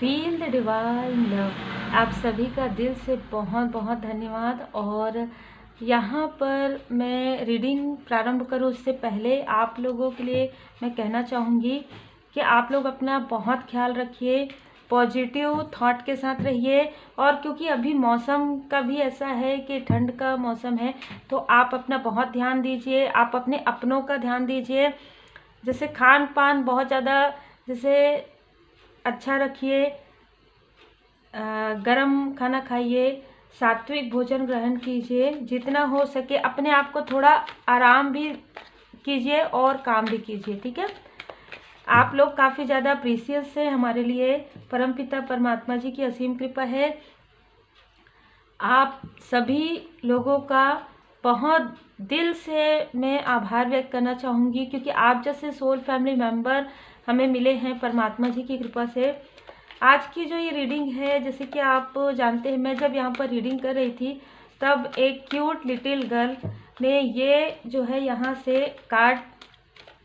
Feel the divine love. आप सभी का दिल से बहुत बहुत धन्यवाद। और यहाँ पर मैं रीडिंग प्रारंभ करूँ उससे पहले आप लोगों के लिए मैं कहना चाहूँगी कि आप लोग अपना बहुत ख्याल रखिए, पॉजिटिव थॉट के साथ रहिए। और क्योंकि अभी मौसम का भी ऐसा है कि ठंड का मौसम है, तो आप अपना बहुत ध्यान दीजिए, आप अपने अपनों का ध्यान दीजिए। जैसे खान पान बहुत ज़्यादा जैसे अच्छा रखिए, गरम खाना खाइए, सात्विक भोजन ग्रहण कीजिए, जितना हो सके अपने आप को थोड़ा आराम भी कीजिए और काम भी कीजिए। ठीक है, आप लोग काफ़ी ज़्यादा प्रीसियस है हमारे लिए। परमपिता परमात्मा जी की असीम कृपा है। आप सभी लोगों का बहुत दिल से मैं आभार व्यक्त करना चाहूँगी, क्योंकि आप जैसे सोल फैमिली मेंबर हमें मिले हैं परमात्मा जी की कृपा से। आज की जो ये रीडिंग है, जैसे कि आप जानते हैं, मैं जब यहाँ पर रीडिंग कर रही थी तब एक क्यूट लिटिल गर्ल ने ये जो है यहाँ से कार्ड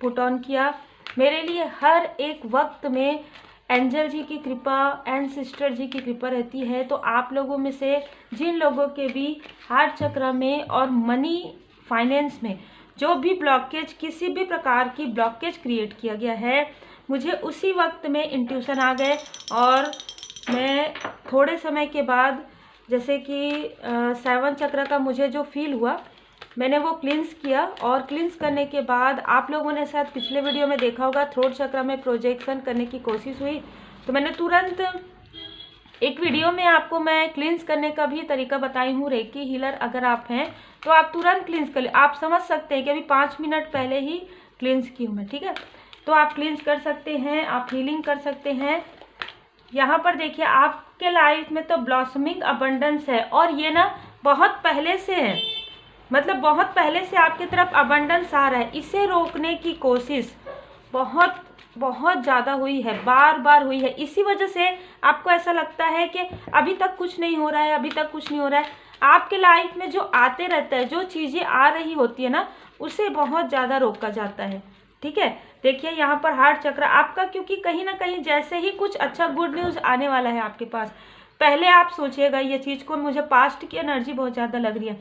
पुट ऑन किया। मेरे लिए हर एक वक्त में एंजल जी की कृपा, एंड सिस्टर जी की कृपा रहती है। तो आप लोगों में से जिन लोगों के भी हार्ट चक्र में और मनी फाइनेंस में जो भी ब्लॉकेज, किसी भी प्रकार की ब्लॉकेज क्रिएट किया गया है, मुझे उसी वक्त में इंट्यूशन आ गए। और मैं थोड़े समय के बाद, जैसे कि 7 चक्र का मुझे जो फील हुआ, मैंने वो क्लिंस किया। और क्लिंस करने के बाद आप लोगों ने शायद पिछले वीडियो में देखा होगा, थ्रोट चक्र में प्रोजेक्शन करने की कोशिश हुई, तो मैंने तुरंत एक वीडियो में आपको मैं क्लिंस करने का भी तरीका बताई हूँ। रेकी हीलर अगर आप हैं तो आप तुरंत क्लिंस कर ले। आप समझ सकते हैं कि अभी 5 मिनट पहले ही क्लिंस की हूँ मैं। ठीक है, तो आप क्लिंस कर सकते हैं, आप हीलिंग कर सकते हैं। यहाँ पर देखिए, आपके लाइफ में तो ब्लॉसमिंग अबंडेंस है, और ये ना बहुत पहले से है, मतलब बहुत पहले से आपकी तरफ अबंडेंस आ रहा है। इसे रोकने की कोशिश बहुत बहुत ज़्यादा हुई है, बार बार हुई है। इसी वजह से आपको ऐसा लगता है कि अभी तक कुछ नहीं हो रहा है, अभी तक कुछ नहीं हो रहा है। आपके लाइफ में जो आते रहता है, जो चीज़ें आ रही होती है ना, उसे बहुत ज़्यादा रोका जाता है। ठीक है, देखिए यहाँ पर हार्ट चक्र आपका, क्योंकि कहीं ना कहीं जैसे ही कुछ अच्छा गुड न्यूज़ आने वाला है आपके पास, पहले आप सोचिएगा ये चीज़ को, मुझे पास्ट की एनर्जी बहुत ज़्यादा लग रही है।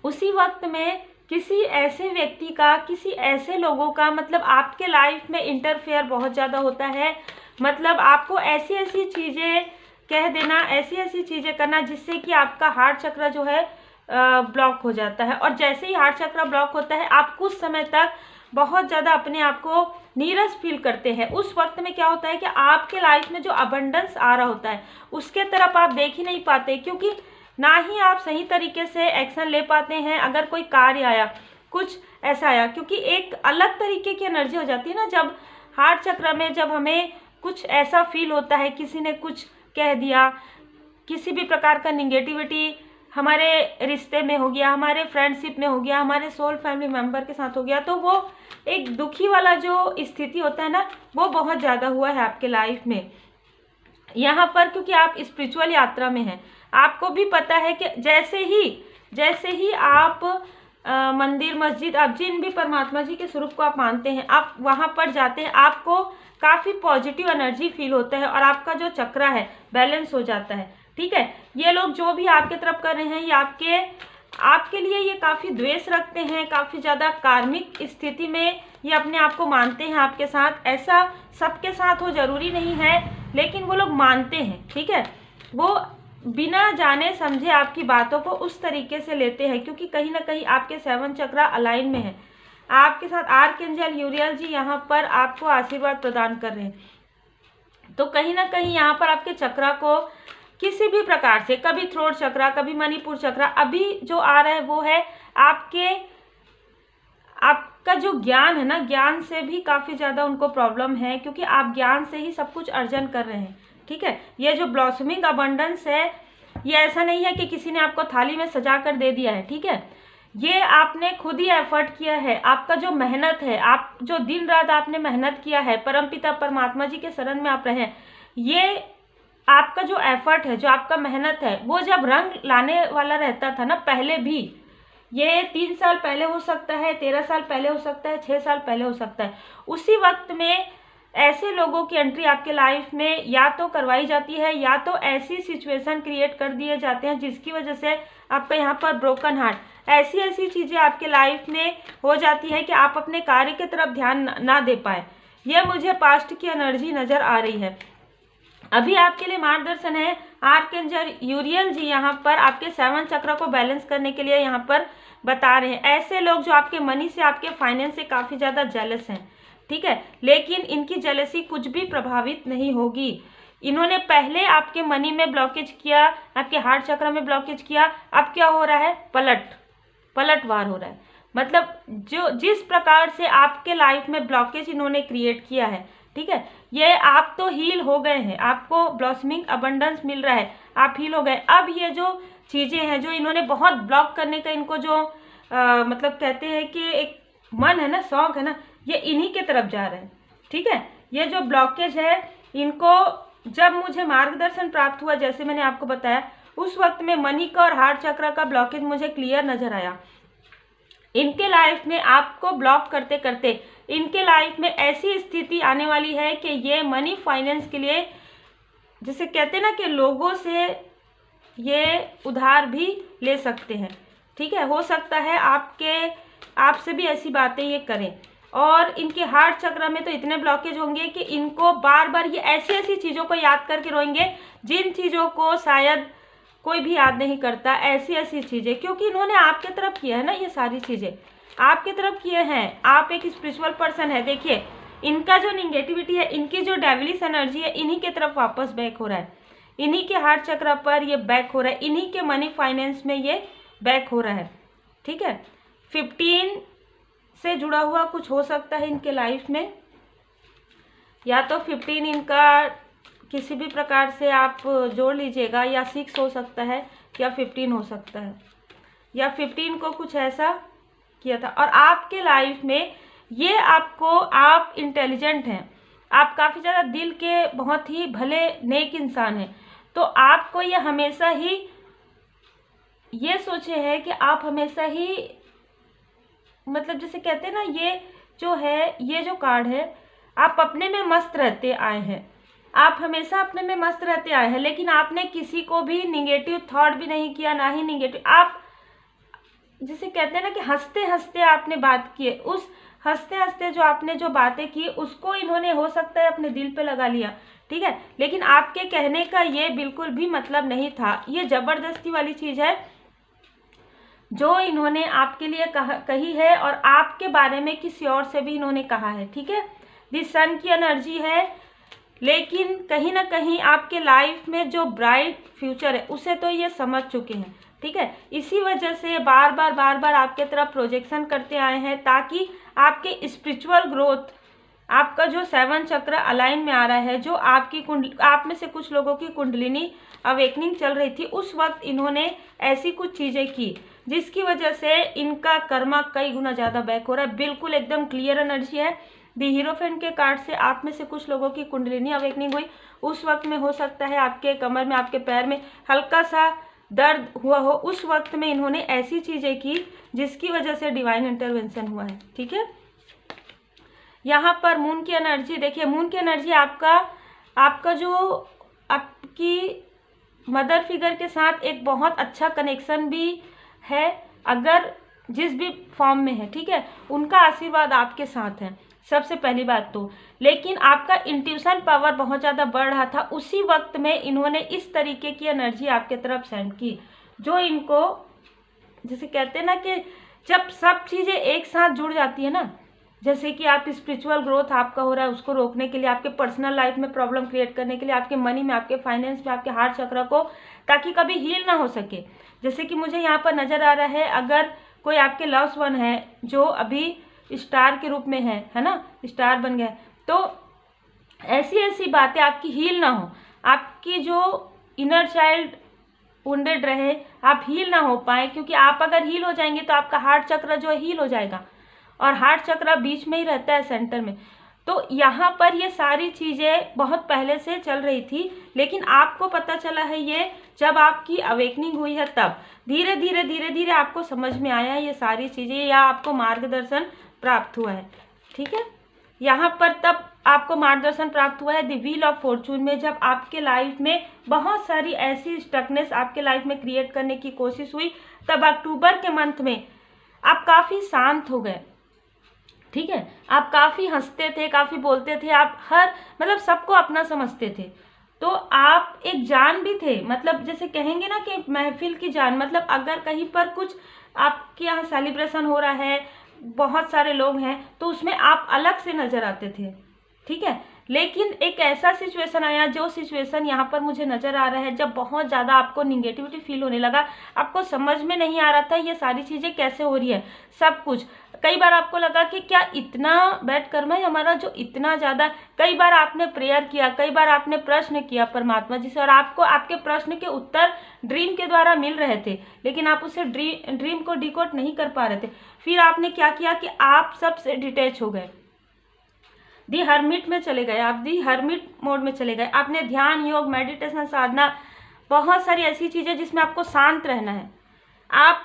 उसी वक्त में किसी ऐसे व्यक्ति का, किसी ऐसे लोगों का, मतलब आपके लाइफ में इंटरफेयर बहुत ज़्यादा होता है। मतलब आपको ऐसी ऐसी चीज़ें कह देना, ऐसी ऐसी चीज़ें करना जिससे कि आपका हार्ट चक्र जो है ब्लॉक हो जाता है। और जैसे ही हार्ट चक्र ब्लॉक होता है, आप कुछ समय तक बहुत ज़्यादा अपने आप को नीरस फील करते हैं। उस वक्त में क्या होता है कि आपके लाइफ में जो अबंडेंस आ रहा होता है उसके तरफ आप देख ही नहीं पाते, क्योंकि ना ही आप सही तरीके से एक्शन ले पाते हैं। अगर कोई कार्य आया, कुछ ऐसा आया, क्योंकि एक अलग तरीके की एनर्जी हो जाती है ना जब हार्ट चक्र में, जब हमें कुछ ऐसा फील होता है, किसी ने कुछ कह दिया, किसी भी प्रकार का निगेटिविटी हमारे रिश्ते में हो गया, हमारे फ्रेंडशिप में हो गया, हमारे सोल फैमिली मेम्बर के साथ हो गया, तो वो एक दुखी वाला जो स्थिति होता है ना, वो बहुत ज़्यादा हुआ है आपके लाइफ में। यहाँ पर क्योंकि आप स्पिरिचुअल यात्रा में हैं, आपको भी पता है कि जैसे ही आप मंदिर, मस्जिद, आप जिन भी परमात्मा जी के स्वरूप को आप मानते हैं, आप वहाँ पर जाते हैं, आपको काफ़ी पॉजिटिव एनर्जी फील होता है और आपका जो चक्र है बैलेंस हो जाता है। ठीक है, ये लोग जो भी आपके तरफ कर रहे हैं, ये आपके लिए ये काफ़ी द्वेष रखते हैं, काफ़ी ज़्यादा कार्मिक स्थिति में ये अपने आप को मानते हैं आपके साथ। ऐसा सबके साथ हो जरूरी नहीं है, लेकिन वो लोग मानते हैं। ठीक है, वो बिना जाने समझे आपकी बातों को उस तरीके से लेते हैं, क्योंकि कहीं ना कहीं आपके 7 चक्र अलाइन में है आपके साथ। आर्कएंजल यूरियल जी यहाँ पर आपको आशीर्वाद प्रदान कर रहे हैं। तो कहीं ना कहीं यहाँ पर आपके चक्र को किसी भी प्रकार से, कभी थ्रोट चक्र, कभी मणिपुर चक्र, अभी जो आ रहा है वो है आपका जो ज्ञान है ना, ज्ञान से भी काफ़ी ज़्यादा उनको प्रॉब्लम है, क्योंकि आप ज्ञान से ही सब कुछ अर्जन कर रहे हैं। ठीक है, ये जो ब्लॉसमिंग अबंडेंस है, ये ऐसा नहीं है कि किसी ने आपको थाली में सजा कर दे दिया है। ठीक है, ये आपने खुद ही एफर्ट किया है, आपका जो मेहनत है, आप जो दिन रात आपने मेहनत किया है, परमपिता परमात्मा जी के शरण में आप रहे, ये आपका जो एफर्ट है, जो आपका मेहनत है, वो जब रंग लाने वाला रहता था ना, पहले भी, ये 3 साल पहले हो सकता है, 13 साल पहले हो सकता है, 6 साल पहले हो सकता है, उसी वक्त में ऐसे लोगों की एंट्री आपके लाइफ में या तो करवाई जाती है या तो ऐसी सिचुएशन क्रिएट कर दिए जाते हैं जिसकी वजह से आपका यहाँ पर ब्रोकन हार्ट, ऐसी ऐसी चीज़ें आपके लाइफ में हो जाती है कि आप अपने कार्य की तरफ ध्यान ना दे पाए। यह मुझे पास्ट की एनर्जी नज़र आ रही है। अभी आपके लिए मार्गदर्शन है आर्कएंजल यूरियल जी यहाँ पर आपके 7 चक्र को बैलेंस करने के लिए यहाँ पर बता रहे हैं। ऐसे लोग जो आपके मनी से, आपके फाइनेंस से काफ़ी ज़्यादा जेलस हैं, ठीक है, लेकिन इनकी जेलसी कुछ भी प्रभावित नहीं होगी। इन्होंने पहले आपके मनी में ब्लॉकेज किया, आपके हार्ट चक्र में ब्लॉकेज किया, अब क्या हो रहा है, पलटवार हो रहा है। मतलब जो जिस प्रकार से आपके लाइफ में ब्लॉकेज इन्होंने क्रिएट किया है, ठीक है, ये आप तो हील हो गए हैं, आपको ब्लॉसमिंग अबंडेंस मिल रहा है, आप हील हो गए। अब ये जो चीज़ें हैं जो इन्होंने बहुत ब्लॉक करने का इनको जो मतलब कहते हैं कि एक मन है ना, शौक है ना, ये इन्हीं के तरफ जा रहे हैं, ठीक है। ये जो ब्लॉकेज है इनको जब मुझे मार्गदर्शन प्राप्त हुआ, जैसे मैंने आपको बताया, उस वक्त में मनी का और हार्ट चक्र का ब्लॉकेज मुझे क्लियर नजर आया। इनके लाइफ में आपको ब्लॉक करते करते इनके लाइफ में ऐसी स्थिति आने वाली है कि ये मनी फाइनेंस के लिए, जिसे कहते हैं ना कि लोगों से ये उधार भी ले सकते हैं, ठीक है। हो सकता है आपसे भी ऐसी बातें ये करें। और इनके हार्ट चक्र में तो इतने ब्लॉकेज होंगे कि इनको बार बार ये ऐसी ऐसी चीज़ों को याद करके रोएंगे जिन चीज़ों को शायद कोई भी याद नहीं करता। ऐसी ऐसी चीज़ें, क्योंकि इन्होंने आपके तरफ किया है ना, ये सारी चीज़ें आपके तरफ किए हैं। आप एक स्पिरिचुअल पर्सन है, देखिए इनका जो निगेटिविटी है, इनकी जो डेविलिश एनर्जी है, इन्हीं के तरफ वापस बैक हो रहा है, इन्हीं के हार्ट चक्र पर ये बैक हो रहा है, इन्हीं के मनी फाइनेंस में ये बैक हो रहा है, ठीक है। 15 से जुड़ा हुआ कुछ हो सकता है इनके लाइफ में, या तो 15 इनका किसी भी प्रकार से आप जोड़ लीजिएगा, या 6 हो सकता है, या 15 हो सकता है, या 15 को कुछ ऐसा किया था। और आपके लाइफ में ये आप इंटेलिजेंट हैं, आप काफ़ी ज़्यादा दिल के बहुत ही भले नेक इंसान हैं, तो आपको ये हमेशा ही ये सोचे है कि आप हमेशा ही, मतलब जैसे कहते हैं ना, ये जो है, ये जो कार्ड है, आप अपने में मस्त रहते आए हैं, आप हमेशा अपने में मस्त रहते आए हैं, लेकिन आपने किसी को भी निगेटिव थॉट भी नहीं किया, ना ही निगेटिव, आप जिसे कहते हैं ना कि हंसते हंसते आपने बात की, उस हंसते हंसते जो आपने जो बातें की उसको इन्होंने हो सकता है अपने दिल पे लगा लिया, ठीक है, लेकिन आपके कहने का ये बिल्कुल भी मतलब नहीं था। ये जबरदस्ती वाली चीज़ है जो इन्होंने आपके लिए कही है, और आपके बारे में किसी और से भी इन्होंने कहा है, ठीक है। दिस सन की एनर्जी है, लेकिन कहीं ना कहीं आपके लाइफ में जो ब्राइट फ्यूचर है उसे तो ये समझ चुके हैं, ठीक है। इसी वजह से बार बार आपके तरफ प्रोजेक्शन करते आए हैं, ताकि आपके स्पिरिचुअल ग्रोथ, आपका जो 7 चक्र अलाइन में आ रहा है, जो आप में से कुछ लोगों की कुंडलिनी अवेकनिंग चल रही थी, उस वक्त इन्होंने ऐसी कुछ चीज़ें की जिसकी वजह से इनका कर्मा कई गुना ज़्यादा बैक हो रहा है। बिल्कुल एकदम क्लियर एनर्जी है। दी हीरोफेंट के कार्ड से आप में से कुछ लोगों की कुंडलिनी अवेकनिंग हुई, उस वक्त में हो सकता है आपके कमर में, आपके पैर में हल्का सा दर्द हुआ हो, उस वक्त में इन्होंने ऐसी चीज़ें की जिसकी वजह से डिवाइन इंटरवेंशन हुआ है, ठीक है। यहाँ पर मून की एनर्जी देखिए, मून की एनर्जी आपका जो आपकी मदर फिगर के साथ एक बहुत अच्छा कनेक्शन भी है, अगर जिस भी फॉर्म में है, ठीक है, उनका आशीर्वाद आपके साथ है सबसे पहली बात तो। लेकिन आपका इंट्यूशन पावर बहुत ज़्यादा बढ़ रहा था, उसी वक्त में इन्होंने इस तरीके की एनर्जी आपके तरफ सेंड की, जो इनको जैसे कहते हैं ना कि जब सब चीज़ें एक साथ जुड़ जाती है ना, जैसे कि आप स्पिरिचुअल ग्रोथ आपका हो रहा है, उसको रोकने के लिए, आपके पर्सनल लाइफ में प्रॉब्लम क्रिएट करने के लिए, आपके मनी में, आपके फाइनेंस में, आपके हार्ट चक्र को, ताकि कभी हील ना हो सके। जैसे कि मुझे यहाँ पर नज़र आ रहा है, अगर कोई आपके लव्स वन है जो अभी स्टार के रूप में है ना, स्टार बन गया, तो ऐसी बातें आपकी हील ना हो, आपकी जो इनर चाइल्ड वुंडेड रहे, आप हील ना हो पाए, क्योंकि आप अगर हील हो जाएंगे तो आपका हार्ट चक्र जो है हील हो जाएगा, और हार्ट चक्र बीच में ही रहता है, सेंटर में। तो यहाँ पर ये सारी चीज़ें बहुत पहले से चल रही थी, लेकिन आपको पता चला है ये जब आपकी अवेकनिंग हुई है, तब धीरे धीरे आपको समझ में आया ये सारी चीज़ें, या आपको मार्गदर्शन प्राप्त हुआ है, ठीक है। यहाँ पर तब आपको मार्गदर्शन प्राप्त हुआ है द व्हील ऑफ फॉर्चून में, जब आपके लाइफ में बहुत सारी ऐसी स्टकनेस आपके लाइफ में क्रिएट करने की कोशिश हुई, तब अक्टूबर के मंथ में आप काफ़ी शांत हो गए। ठीक है, आप काफ़ी हंसते थे, काफ़ी बोलते थे, आप हर मतलब सबको अपना समझते थे, तो आप एक जान भी थे, मतलब जैसे कहेंगे ना कि महफिल की जान, मतलब अगर कहीं पर कुछ आपके यहाँ सेलिब्रेशन हो रहा है, बहुत सारे लोग हैं, तो उसमें आप अलग से नज़र आते थे। ठीक है, लेकिन एक ऐसा सिचुएशन आया, जो सिचुएशन यहाँ पर मुझे नज़र आ रहा है, जब बहुत ज़्यादा आपको निगेटिविटी फील होने लगा, आपको समझ में नहीं आ रहा था ये सारी चीज़ें कैसे हो रही है, सब कुछ। कई बार आपको लगा कि क्या इतना बैड कर्म है हमारा जो इतना ज़्यादा, कई बार आपने प्रेयर किया, कई बार आपने प्रश्न किया परमात्मा जी से, और आपको आपके प्रश्न के उत्तर ड्रीम के द्वारा मिल रहे थे, लेकिन आप उसे ड्रीम को डिकोड नहीं कर पा रहे थे। फिर आपने क्या किया कि आप सबसे डिटैच हो गए, दी हर्मिट में चले गए, आप दी हर्मिट मोड में चले गए। आपने ध्यान, योग, मेडिटेशन, साधना, बहुत सारी ऐसी चीज़ें जिसमें आपको शांत रहना है, आप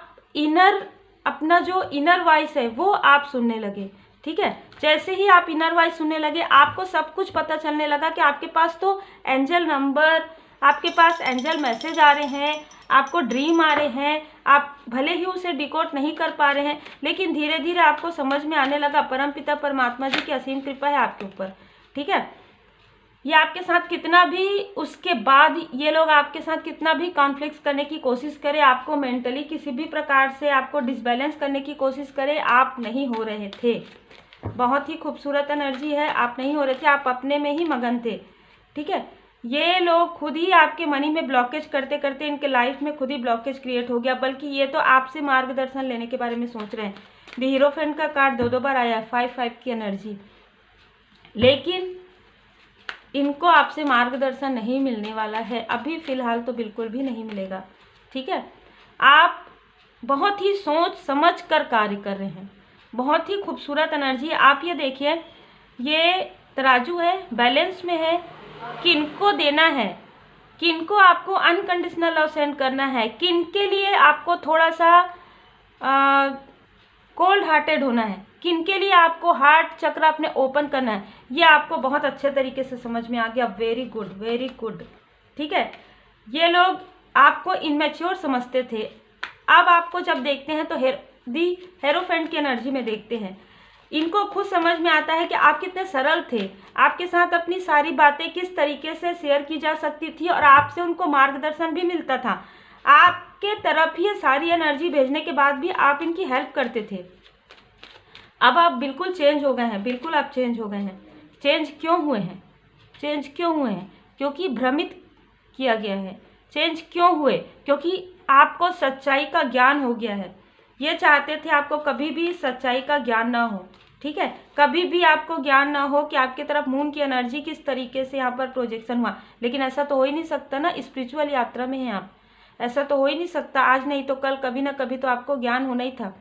अपना जो इनर वॉइस है वो आप सुनने लगे। ठीक है, जैसे ही आप इनर वॉइस सुनने लगे, आपको सब कुछ पता चलने लगा कि आपके पास तो एंजल नंबर, आपके पास एंजल मैसेज आ रहे हैं, आपको ड्रीम आ रहे हैं, आप भले ही उसे डिकोड नहीं कर पा रहे हैं, लेकिन धीरे धीरे आपको समझ में आने लगा परमपिता परमात्मा जी की असीम कृपा है आपके ऊपर। ठीक है, ये आपके साथ कितना भी, उसके बाद ये लोग आपके साथ कितना भी कॉन्फ्लिक्ट करने की कोशिश करें, आपको मेंटली किसी भी प्रकार से आपको डिसबैलेंस करने की कोशिश करें, आप नहीं हो रहे थे। बहुत ही खूबसूरत एनर्जी है, आप नहीं हो रहे थे, आप अपने में ही मगन थे। ठीक है, ये लोग खुद ही आपके मनी में ब्लॉकेज करते करते इनके लाइफ में खुद ही ब्लॉकेज क्रिएट हो गया, बल्कि ये तो आपसे मार्गदर्शन लेने के बारे में सोच रहे हैं। द हीरोफेंट का कार्ड दो बार आया है, 5-5 की एनर्जी, लेकिन इनको आपसे मार्गदर्शन नहीं मिलने वाला है अभी फ़िलहाल, तो बिल्कुल भी नहीं मिलेगा। ठीक है, आप बहुत ही सोच समझ कर कार्य कर रहे हैं, बहुत ही खूबसूरत एनर्जी। आप ये देखिए, ये तराजू है, बैलेंस में है, किनको देना है, किनको आपको अनकंडीशनल लव सेंड करना है, किनके लिए आपको थोड़ा सा कोल्ड हार्टेड होना है, किनके लिए आपको हार्ट चक्र अपने ओपन करना है, ये आपको बहुत अच्छे तरीके से समझ में आ गया। Very good, very good. ठीक है, ये लोग आपको इनमेच्योर समझते थे, अब आपको जब देखते हैं तो दी हेरोफेंट की एनर्जी में देखते हैं, इनको खुद समझ में आता है कि आप कितने सरल थे, आपके साथ अपनी सारी बातें किस तरीके से शेयर की जा सकती थी, और आपसे उनको मार्गदर्शन भी मिलता था। आपके तरफ ये सारी एनर्जी भेजने के बाद भी आप इनकी हेल्प करते थे। अब आप बिल्कुल चेंज हो गए हैं, बिल्कुल आप चेंज हो गए हैं। चेंज क्यों हुए हैं? चेंज क्यों हुए हैं? क्योंकि भ्रमित किया गया है। चेंज क्यों हुए? क्योंकि आपको सच्चाई का ज्ञान हो गया है। ये चाहते थे आपको कभी भी सच्चाई का ज्ञान ना हो। ठीक है, कभी भी आपको ज्ञान ना हो कि आपकी तरफ मून की एनर्जी किस तरीके से यहाँ पर प्रोजेक्शन हुआ, लेकिन ऐसा तो हो ही नहीं सकता ना, स्पिरिचुअल यात्रा में हैं आप, ऐसा तो हो ही नहीं सकता। आज नहीं तो कल, कभी ना कभी तो आपको ज्ञान होना ही था,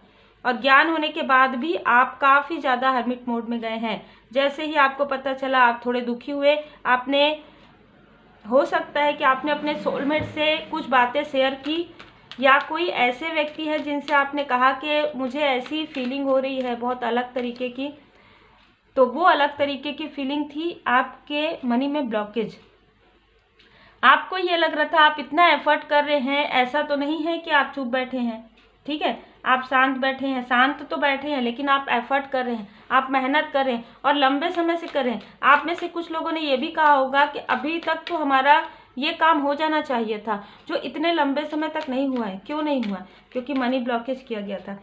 और ज्ञान होने के बाद भी आप काफ़ी ज़्यादा हर्मिट मोड में गए हैं। जैसे ही आपको पता चला, आप थोड़े दुखी हुए, आपने, हो सकता है कि आपने अपने सोलमेट से कुछ बातें शेयर की, या कोई ऐसे व्यक्ति है जिनसे आपने कहा कि मुझे ऐसी फीलिंग हो रही है बहुत अलग तरीके की, तो वो अलग तरीके की फीलिंग थी आपके मनी में ब्लॉकेज। आपको ये लग रहा था आप इतना एफर्ट कर रहे हैं, ऐसा तो नहीं है कि आप चुप बैठे हैं। ठीक है, आप शांत बैठे हैं, शांत तो बैठे हैं, लेकिन आप एफर्ट कर रहे हैं, आप मेहनत कर रहे हैं, और लंबे समय से कर रहे हैं। आप में से कुछ लोगों ने ये भी कहा होगा कि अभी तक तो हमारा ये काम हो जाना चाहिए था, जो इतने लंबे समय तक नहीं हुआ है। क्यों नहीं हुआ? क्योंकि मनी ब्लॉकेज किया गया था।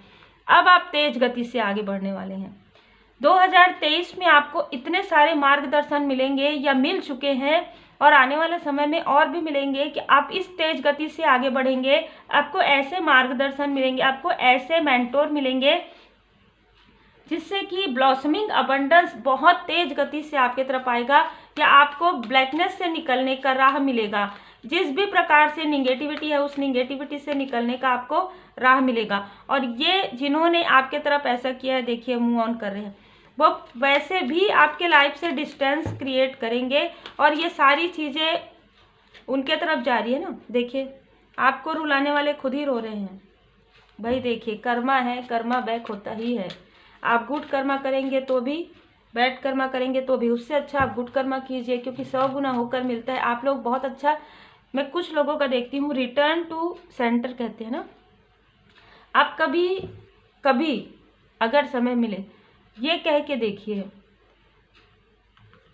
अब आप तेज गति से आगे बढ़ने वाले हैं। 2023 में आपको इतने सारे मार्गदर्शन मिलेंगे या मिल चुके हैं, और आने वाले समय में और भी मिलेंगे कि आप इस तेज गति से आगे बढ़ेंगे। आपको ऐसे मार्गदर्शन मिलेंगे, आपको ऐसे मेंटोर मिलेंगे जिससे कि ब्लॉसमिंग अबंडेंस बहुत तेज गति से आपके तरफ आएगा, या आपको ब्लैकनेस से निकलने का राह मिलेगा। जिस भी प्रकार से निगेटिविटी है, उस निगेटिविटी से निकलने का आपको राह मिलेगा। और ये जिन्होंने आपके तरफ ऐसा किया है, देखिए मूव ऑन कर रहे हैं, वो वैसे भी आपके लाइफ से डिस्टेंस क्रिएट करेंगे, और ये सारी चीज़ें उनके तरफ जा रही है ना। देखिए, आपको रुलाने वाले खुद ही रो रहे हैं भाई। देखिए, कर्मा है, कर्मा बैक होता ही है। आप गुड कर्मा करेंगे तो भी बैड कर्मा करेंगे तो भी उससे अच्छा आप गुड कर्मा कीजिए, क्योंकि 100 गुना होकर मिलता है। आप लोग बहुत अच्छा, मैं कुछ लोगों का देखती हूँ, रिटर्न टू सेंटर कहते हैं ना, आप कभी कभी अगर समय मिले ये कह के देखिए,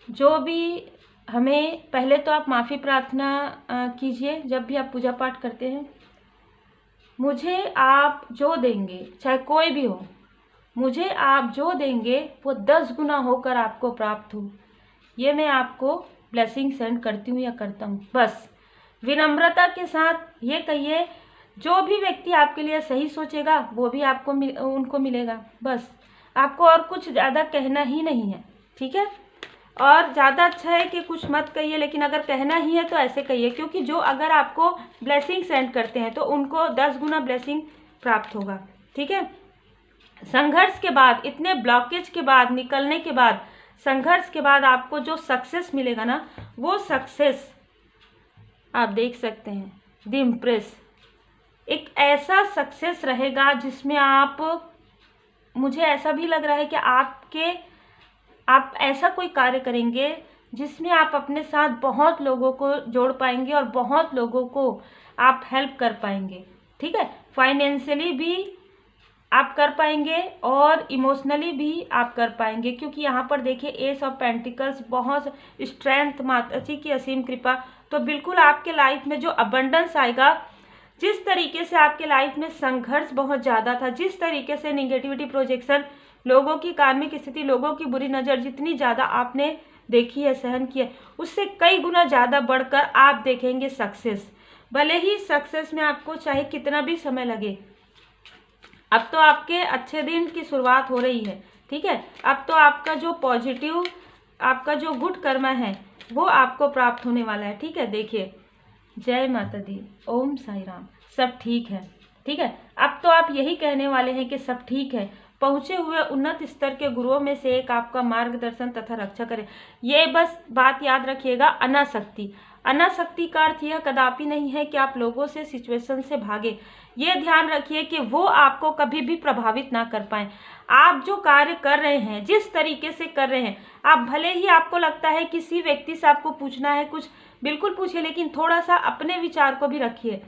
जो भी हमें, पहले तो आप माफ़ी प्रार्थना कीजिए जब भी आप पूजा पाठ करते हैं। मुझे आप जो देंगे, चाहे कोई भी हो, मुझे आप जो देंगे वो 10 गुना होकर आपको प्राप्त हो, ये मैं आपको ब्लेसिंग सेंड करती हूँ या करता हूँ। बस विनम्रता के साथ ये कहिए, जो भी व्यक्ति आपके लिए सही सोचेगा वो भी आपको उनको मिलेगा। बस आपको और कुछ ज़्यादा कहना ही नहीं है, ठीक है। और ज़्यादा अच्छा है कि कुछ मत कहिए, लेकिन अगर कहना ही है तो ऐसे कहिए, क्योंकि जो अगर आपको ब्लेसिंग सेंड करते हैं तो उनको 10 गुना ब्लेसिंग प्राप्त होगा, ठीक है। संघर्ष के बाद, इतने ब्लॉकेज के बाद, निकलने के बाद, संघर्ष के बाद आपको जो सक्सेस मिलेगा ना, वो सक्सेस आप देख सकते हैं। द इम्प्रेस एक ऐसा सक्सेस रहेगा जिसमें आप, मुझे ऐसा भी लग रहा है कि आप ऐसा कोई कार्य करेंगे जिसमें आप अपने साथ बहुत लोगों को जोड़ पाएंगे और बहुत लोगों को आप हेल्प कर पाएंगे, ठीक है। फाइनेंशियली भी आप कर पाएंगे और इमोशनली भी आप कर पाएंगे, क्योंकि यहाँ पर देखिए एस ऑफ पेंटिकल्स, बहुत स्ट्रेंथ, माता जी की असीम कृपा। तो बिल्कुल आपके लाइफ में जो अबंडेंस आएगा, जिस तरीके से आपके लाइफ में संघर्ष बहुत ज़्यादा था, जिस तरीके से निगेटिविटी, प्रोजेक्शन, लोगों की कार्मिक स्थिति, लोगों की बुरी नज़र जितनी ज़्यादा आपने देखी है, सहन की है, उससे कई गुना ज़्यादा बढ़कर आप देखेंगे सक्सेस। भले ही सक्सेस में आपको चाहे कितना भी समय लगे, अब तो आपके अच्छे दिन की शुरुआत हो रही है, ठीक है। अब तो आपका जो पॉजिटिव, आपका जो गुड कर्मा है वो आपको प्राप्त होने वाला है, ठीक है। देखिए, जय माता दी, ओम साई राम, सब ठीक है, ठीक है। अब तो आप यही कहने वाले हैं कि सब ठीक है। पहुँचे हुए उन्नत स्तर के गुरुओं में से एक आपका मार्गदर्शन तथा रक्षा करे। ये बस बात याद रखिएगा, अनासक्ति, अनासक्ति का अर्थ यह कदापि नहीं है कि आप लोगों से, सिचुएशन से भागे। ये ध्यान रखिए कि वो आपको कभी भी प्रभावित ना कर पाए। आप जो कार्य कर रहे हैं, जिस तरीके से कर रहे हैं, आप भले ही आपको लगता है किसी व्यक्ति से आपको पूछना है कुछ, बिल्कुल पूछिए, लेकिन थोड़ा सा अपने विचार को भी रखिए।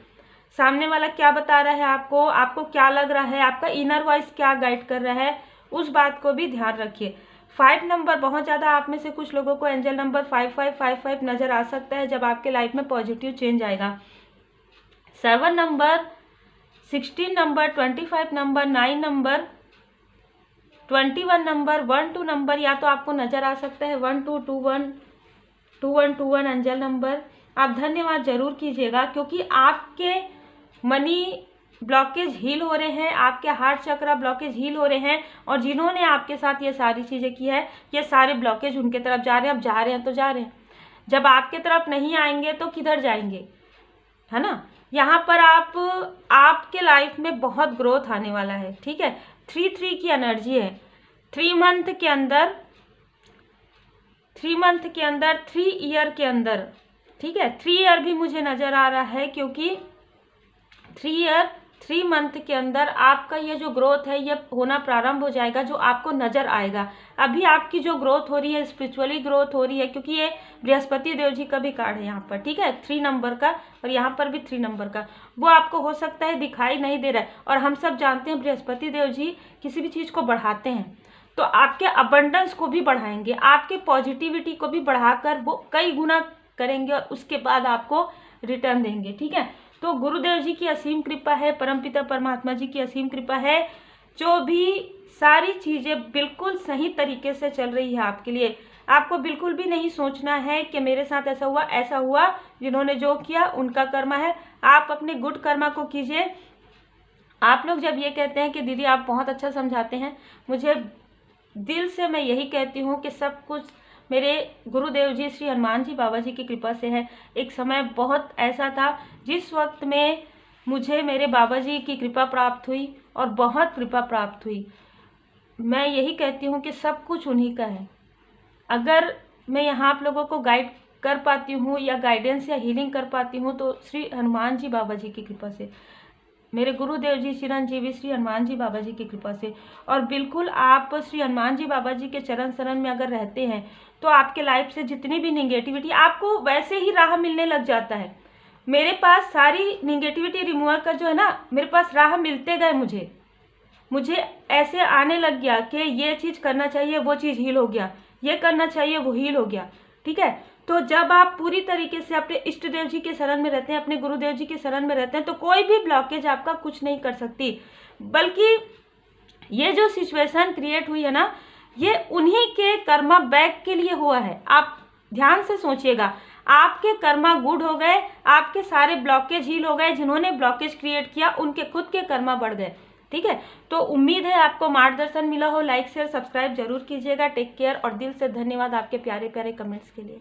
सामने वाला क्या बता रहा है आपको क्या लग रहा है, आपका इनर वॉइस क्या गाइड कर रहा है, उस बात को भी ध्यान रखिए। 5 नंबर, बहुत ज़्यादा आप में से कुछ लोगों को एंजल नंबर 5555 नज़र आ सकता है जब आपके लाइफ में पॉजिटिव चेंज आएगा। 7 number, 16 number, 25 number, 9 number, 21 number, 12 number, या तो आपको नज़र आ सकता है 1221 एंजल नंबर। आप धन्यवाद जरूर कीजिएगा, क्योंकि आपके मनी ब्लॉकेज हील हो रहे हैं, आपके हार्ट चक्र ब्लॉकेज हील हो रहे हैं, और जिन्होंने आपके साथ ये सारी चीज़ें की है, ये सारे ब्लॉकेज उनके तरफ जा रहे हैं। अब जा रहे हैं तो जा रहे हैं, जब आपके तरफ नहीं आएंगे तो किधर जाएंगे, है ना। यहाँ पर आपके लाइफ में बहुत ग्रोथ आने वाला है, ठीक है। 3 की एनर्जी है। 3 मंथ के अंदर, 3 ईयर के अंदर, ठीक है। 3 ईयर भी मुझे नज़र आ रहा है, क्योंकि 3 मंथ के अंदर आपका ये जो ग्रोथ है ये होना प्रारंभ हो जाएगा, जो आपको नज़र आएगा। अभी आपकी जो ग्रोथ हो रही है, स्पिरिचुअली ग्रोथ हो रही है, क्योंकि ये बृहस्पति देव जी का भी कार्ड है यहाँ पर, ठीक है, 3 नंबर का, और यहाँ पर भी 3 नंबर का। वो आपको हो सकता है दिखाई नहीं दे रहा है, और हम सब जानते हैं बृहस्पति देव जी किसी भी चीज़ को बढ़ाते हैं, तो आपके अबंडेंस को भी बढ़ाएंगे, आपके पॉजिटिविटी को भी बढ़ाकर वो कई गुना करेंगे, और उसके बाद आपको रिटर्न देंगे, ठीक है। तो गुरुदेव जी की असीम कृपा है, परमपिता परमात्मा जी की असीम कृपा है, जो भी सारी चीज़ें बिल्कुल सही तरीके से चल रही है आपके लिए। आपको बिल्कुल भी नहीं सोचना है कि मेरे साथ ऐसा हुआ, जिन्होंने जो किया उनका कर्मा है। आप अपने गुड कर्मा को कीजिए। आप लोग जब ये कहते हैं कि दीदी आप बहुत अच्छा समझाते हैं, मुझे दिल से मैं यही कहती हूँ कि सब कुछ मेरे गुरुदेव जी श्री हनुमान जी बाबा जी की कृपा से है। एक समय बहुत ऐसा था जिस वक्त में मुझे मेरे बाबा जी की कृपा प्राप्त हुई, और बहुत कृपा प्राप्त हुई। मैं यही कहती हूँ कि सब कुछ उन्हीं का है। अगर मैं यहाँ आप लोगों को गाइड कर पाती हूँ, या गाइडेंस या हीलिंग कर पाती हूँ, तो श्री हनुमान जी बाबा जी की कृपा से। मेरे गुरुदेव जी चिरंजीवी श्री हनुमान जी बाबा जी की कृपा से। और बिल्कुल आप श्री हनुमान जी बाबा जी के चरण शरण में अगर रहते हैं तो आपके लाइफ से जितनी भी निगेटिविटी, आपको वैसे ही राह मिलने लग जाता है। मेरे पास सारी निगेटिविटी रिमूवर का जो है ना, मेरे पास राह मिलते गए। मुझे ऐसे आने लग गया कि ये चीज़ करना चाहिए, वो चीज़ हील हो गया, ये करना चाहिए, वो हील हो गया। ठीक है, तो जब आप पूरी तरीके से अपने इष्ट देव जी के शरण में रहते हैं, अपने गुरुदेव जी के शरण में रहते हैं, तो कोई भी ब्लॉकेज आपका कुछ नहीं कर सकती। बल्कि ये जो सिचुएशन क्रिएट हुई है ना, ये उन्हीं के कर्मा बैक के लिए हुआ है। आप ध्यान से सोचिएगा, आपके कर्मा गुड हो गए, आपके सारे ब्लॉकेज हील हो गए। जिन्होंने ब्लॉकेज क्रिएट किया उनके खुद के कर्मा बढ़ गए। ठीक है, तो उम्मीद है आपको मार्गदर्शन मिला हो। लाइक शेयर सब्सक्राइब जरूर कीजिएगा। टेक केयर और दिल से धन्यवाद आपके प्यारे प्यारे कमेंट्स के लिए।